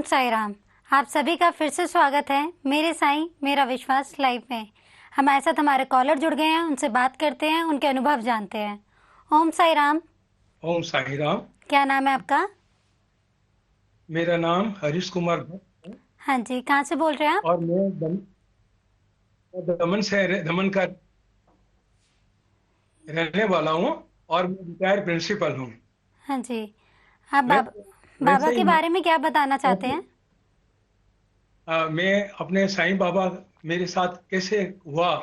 साई राम। आप सभी का फिर से स्वागत है मेरे साईं मेरा विश्वास लाइव में। हमारे साथ हमारे कॉलर जुड़ गए हैं, उनसे बात करते हैं, उनके अनुभव जानते हैं। ओम साई राम। ओम साई राम। क्या नाम है आपका? मेरा नाम हरीश कुमार भट्ट है हाँ जी, कहाँ से बोल रहे हैं आप? और मैं दमन से दमन का रहने वाला हूँ और मैं रिटायर्ड प्रिंसिपल हूँ। हाँ जी। आप मैं बाबा वैसे ही के बारे में क्या बताना चाहते वैसे, हैं? मैं अपने साईं बाबा मेरे साथ कैसे हुआ,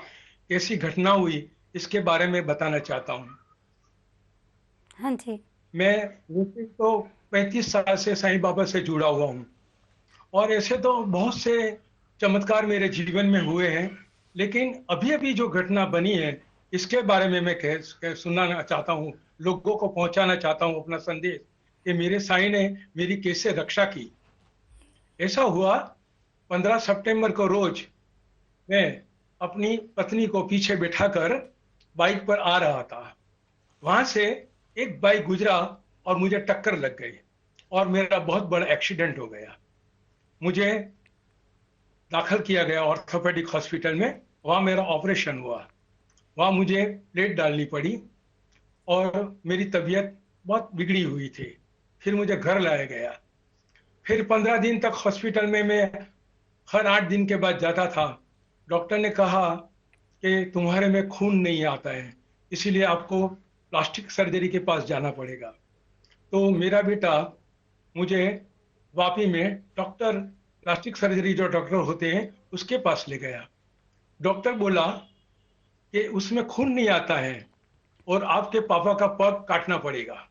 कैसी घटना हुई, इसके बारे में बताना चाहता हूँ। हाँ जी। मैं वैसे तो 35 साल से साईं बाबा से जुड़ा हुआ हूँ और ऐसे तो बहुत से चमत्कार मेरे जीवन में हुए हैं, लेकिन अभी अभी जो घटना बनी है इसके बारे में मैं सुनाना चाहता हूँ, लोगों को पहुंचाना चाहता हूँ अपना संदेश कि मेरे साईं ने मेरी कैसे रक्षा की। ऐसा हुआ, 15 सितंबर को रोज मैं अपनी पत्नी को पीछे बिठाकर बाइक पर आ रहा था। वहां से एक बाइक गुजरा और मुझे टक्कर लग गई और मेरा बहुत बड़ा एक्सीडेंट हो गया। मुझे दाखिल किया गया ऑर्थोपेडिक हॉस्पिटल में। वहाँ मेरा ऑपरेशन हुआ। वहाँ मुझे प्लेट डालनी पड़ी और मेरी तबीयत बहुत बिगड़ी हुई थी। फिर मुझे घर लाया गया। फिर 15 दिन तक हॉस्पिटल में मैं हर 8 दिन के बाद जाता था। डॉक्टर ने कहा कि तुम्हारे में खून नहीं आता है, इसीलिए आपको प्लास्टिक सर्जरी के पास जाना पड़ेगा। तो मेरा बेटा मुझे वापी में डॉक्टर, प्लास्टिक सर्जरी जो डॉक्टर होते हैं उसके पास ले गया। डॉक्टर बोला कि उसमें खून नहीं आता है और आपके पापा का पग काटना पड़ेगा।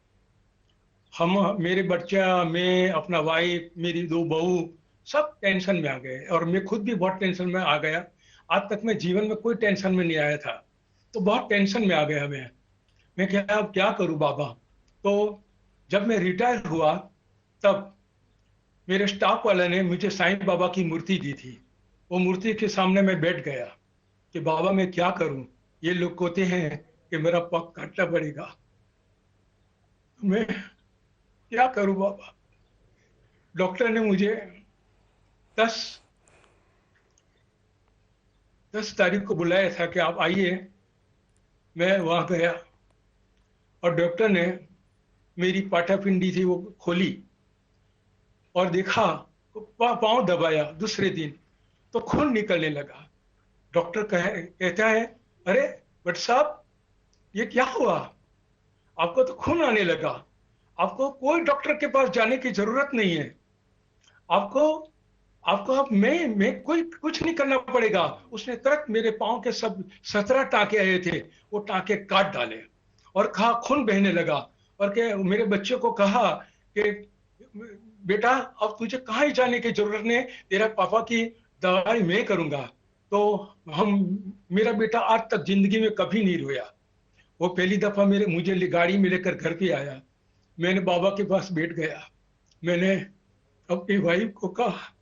हम, मेरे बच्चा, मैं, अपना वाइफ, मेरी दो बहू, सब टेंशन में आ गए और मैं खुद भी बहुत टेंशन में आ गया। आज तक मैं जीवन में कोई टेंशन में नहीं आया था, तो बहुत टेंशन में आ गया मैं क्या, अब क्या करूं बाबा। तो जब मैं रिटायर हुआ तब मेरे स्टाफ वाले ने मुझे साईं बाबा की मूर्ति दी थी। वो मूर्ति के सामने मैं बैठ गया कि बाबा मैं क्या करूं, ये लोग कहते हैं कि मेरा पग काटना पड़ेगा, मैं क्या करूं बाबा। डॉक्टर ने मुझे 10 10 तारीख को बुलाया था कि आप आइए। मैं वहां गया और डॉक्टर ने मेरी पाठापिंडी थी वो खोली और देखा, पाँव दबाया। दूसरे दिन तो खून निकलने लगा। डॉक्टर कहता है, अरे भट्ट साहब, ये क्या हुआ, आपको तो खून आने लगा। आपको कोई डॉक्टर के पास जाने की जरूरत नहीं है। आपको आपको अब मैं कोई कुछ नहीं करना पड़ेगा। उसने तुरंत मेरे पाँव के सब 17 टाँके आए थे, वो टाँके काट डाले और कहा खून बहने लगा। और के मेरे बच्चे को कहा कि बेटा अब तुझे कहाँ ही जाने की जरूरत नहीं, तेरा पापा की दवाई मैं करूंगा। तो हम, मेरा बेटा आज तक जिंदगी में कभी नहीं रोया। वो पहली दफा मेरे मुझे गाड़ी में लेकर घर पे आया। मैंने बाबा के पास बैठ गया। मैंने अपनी वाइफ को कहा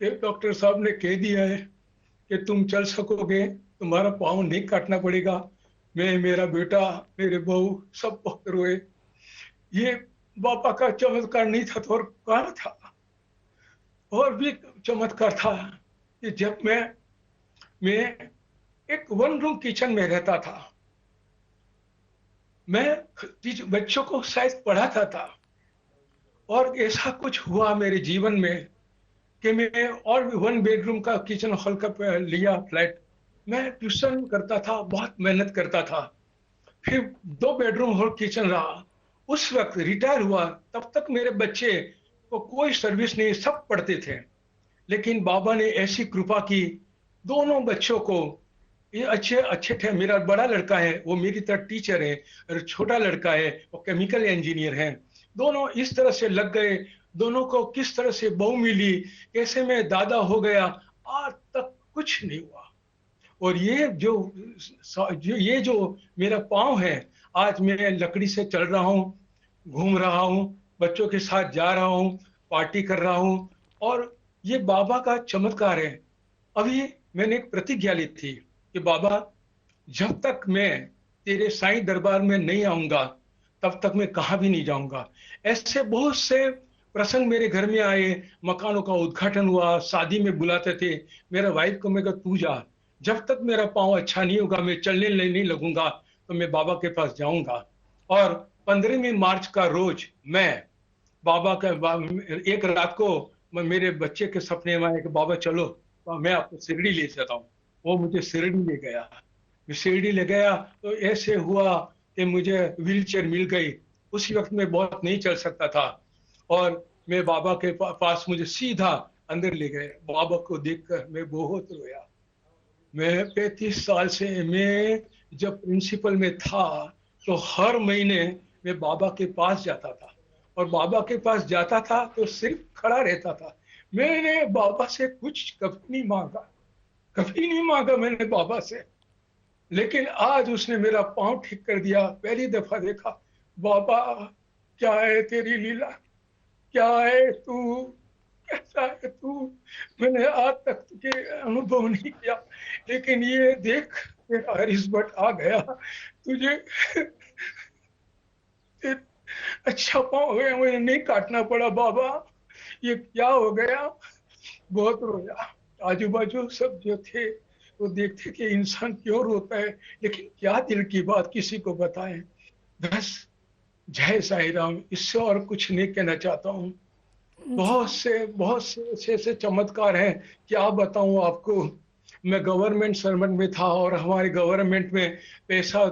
कि डॉक्टर साहब ने कह दिया है कि तुम चल सकोगे, तुम्हारा पाँव नहीं काटना पड़ेगा। मैं, मेरा बेटा, मेरे बहू सब बहुत रोए। ये बाबा का चमत्कार नहीं था तो और कहाँ था। और भी चमत्कार था कि जब मैं एक 1 रूम किचन में रहता था। मैं बच्चों को शायद पढ़ाता था और ऐसा कुछ हुआ मेरे जीवन में कि मैं और भी 1 बेडरूम का किचन हॉल का लिया फ्लैट। मैं ट्यूशन करता था, बहुत मेहनत करता था। फिर 2 बेडरूम हॉल किचन रहा। उस वक्त रिटायर हुआ, तब तक मेरे बच्चे को कोई सर्विस नहीं, सब पढ़ते थे। लेकिन बाबा ने ऐसी कृपा की, दोनों बच्चों को, ये अच्छे अच्छे थे। मेरा बड़ा लड़का है वो मेरी तरह टीचर है और छोटा लड़का है वो केमिकल इंजीनियर है। दोनों इस तरह से लग गए। दोनों को किस तरह से बहू मिली, कैसे मैं दादा हो गया, आज तक कुछ नहीं हुआ। और ये जो मेरा पाँव है, आज मैं लकड़ी से चल रहा हूँ, घूम रहा हूँ, बच्चों के साथ जा रहा हूँ, पार्टी कर रहा हूँ। और ये बाबा का चमत्कार है। अभी मैंने एक प्रतिज्ञा ली थी कि बाबा, जब तक मैं तेरे साईं दरबार में नहीं आऊंगा तब तक मैं कहाँ भी नहीं जाऊंगा। ऐसे बहुत से प्रसंग मेरे घर में आए, मकानों का उद्घाटन हुआ, शादी में बुलाते थे। मेरा वाइफ को मैं कहा तू जा, जब तक मेरा पाँव अच्छा नहीं होगा, मैं चलने नहीं लगूंगा, तो मैं बाबा के पास जाऊंगा। और 15वीं मार्च का रोज मैं एक रात को मेरे बच्चे के सपने में आया कि बाबा चलो, मैं आपको शिरडी ले जाता हूँ। वो मुझे शिरडी ले गया। मैं शिरडी ले गया तो ऐसे हुआ कि मुझे व्हील चेयर मिल गई। उसी वक्त मैं बहुत नहीं चल सकता था, और मैं बाबा के पास मुझे सीधा अंदर ले गए। बाबा को देखकर मैं बहुत रोया। मैं 35 साल से, मैं जब प्रिंसिपल में था तो हर महीने मैं बाबा के पास जाता था, और बाबा के पास जाता था तो सिर्फ खड़ा रहता था। मैंने बाबा से कुछ कभी नहीं मांगा, कभी नहीं मांगा मैंने बाबा से। लेकिन आज उसने मेरा पांव ठीक कर दिया। पहली दफा देखा, बाबा क्या है तेरी लीला, क्या है तू, कैसा है तू। मैंने आज तक तुझे अनुभव नहीं किया, लेकिन ये देख तेरा हरीश भट्ट आ गया, तुझे अच्छा पाँव हो गया, मुझे नहीं काटना पड़ा बाबा, ये क्या हो गया। बहुत रोया। आजू बाजू सब जो थे वो देखते कि इंसान क्यों रोता है, लेकिन क्या दिल की बात किसी को बताएं। बस जय साई राम, इससे और कुछ नहीं कहना चाहता हूँ। जी। बहुत से ऐसे ऐसे चमत्कार हैं, क्या बताऊं आपको। मैं गवर्नमेंट सर्वेंट में था, और हमारे गवर्नमेंट में पैसा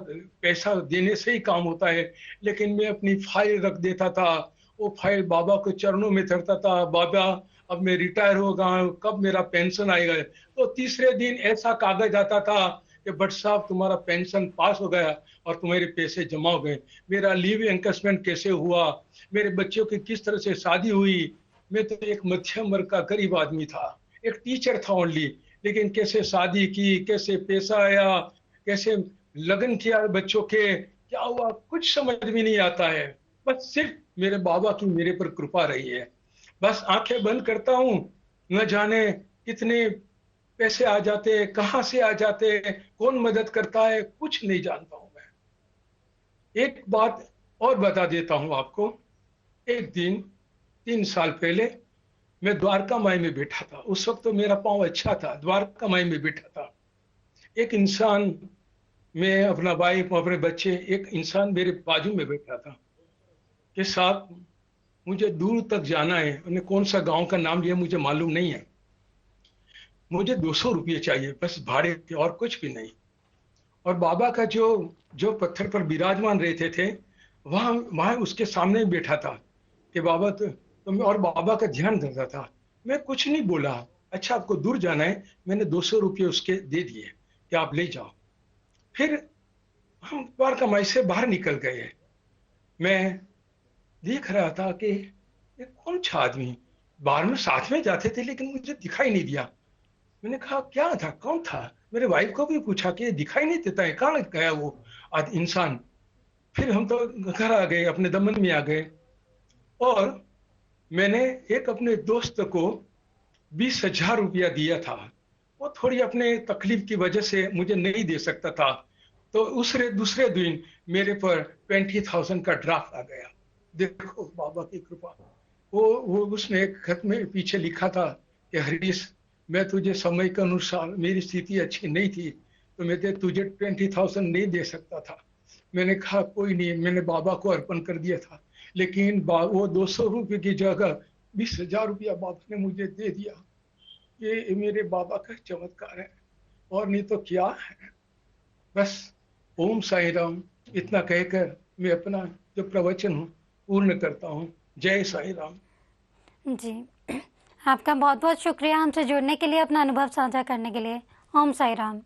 पैसा देने से ही काम होता है। लेकिन मैं अपनी फाइल रख देता था, वो फाइल बाबा के चरणों में धरता था। बाबा अब मैं रिटायर हो गया हूं, कब मेरा पेंशन आएगा। तो तीसरे दिन ऐसा कागज आता था कि भट्ट साहब तुम्हारा पेंशन पास हो गया और तुम्हारे पैसे जमा हो गए। मेरा लीव एनकैशमेंट कैसे हुआ, मेरे बच्चों की किस तरह से शादी हुई। मैं तो एक मध्यम वर्ग का गरीब आदमी था, एक टीचर था ओनली, लेकिन कैसे शादी की, कैसे पैसा आया, कैसे लगन किया बच्चों के, क्या हुआ कुछ समझ में नहीं आता है। बस सिर्फ मेरे बाबा की मेरे पर कृपा रही है। बस आंखें बंद करता हूँ, न जाने कितने पैसे आ जाते हैं, कहाँ से आ जाते हैं, कौन मदद करता है, कुछ नहीं जानता हूँ मैं। एक बात और बता देता हूँ आपको। एक दिन 3 साल पहले मैं द्वारका माई में बैठा था। उस वक्त तो मेरा पाँव अच्छा था, द्वारका माई में बैठा था। एक इंसान, मैं, अपना वाइफ, अपने बच्चे, एक इंसान मेरे बाजू में बैठा था कि साहब मुझे दूर तक जाना है। उन्हें कौन सा गांव का नाम लिया मुझे मालूम नहीं है। मुझे 200 रुपये चाहिए बस भाड़े के, और कुछ भी नहीं। और बाबा का जो जो पत्थर पर विराजमान रहते थे, वहां वहां उसके सामने ही बैठा था कि बाबा तो मैं और बाबा का ध्यान धरता था। मैं कुछ नहीं बोला। अच्छा आपको दूर जाना है, मैंने 200 रुपये उसके दे दिए कि आप ले जाओ। फिर हम द्वारका माई से बाहर निकल गए। मैं देख रहा था कि ये कौन सा आदमी, बाहर में साथ में जाते थे लेकिन मुझे दिखाई नहीं दिया। मैंने कहा क्या था, कौन था। मेरे वाइफ को भी पूछा कि दिखाई नहीं देता है, कहाँ गया वो इंसान। फिर हम तो घर आ गए, अपने दमन में आ गए। और मैंने एक अपने दोस्त को 20,000 रुपया दिया था। वो थोड़ी अपने तकलीफ की वजह से मुझे नहीं दे सकता था। तो उसरे दूसरे दिन मेरे पर 20,000 का ड्राफ्ट आ गया। देखो बाबा की कृपा। वो उसने एक खत में पीछे लिखा था कि हरीश, मैं तुझे समय के अनुसार, मेरी स्थिति अच्छी नहीं थी तो मैं तुझे 20,000 नहीं दे सकता था। मैंने कहा कोई नहीं, मैंने बाबा को अर्पण कर दिया था। लेकिन वो 200 रुपये की जगह 20,000 रुपया बाबा ने मुझे दे दिया। ये मेरे बाबा का चमत्कार है, और नहीं तो क्या है। बस ओम साई राम इतना कहकर मैं अपना जो प्रवचन हूँ पूर्ण करता हूँ। जय साई राम। जी, आपका बहुत बहुत शुक्रिया हमसे जुड़ने के लिए, अपना अनुभव साझा करने के लिए। ओम साई राम।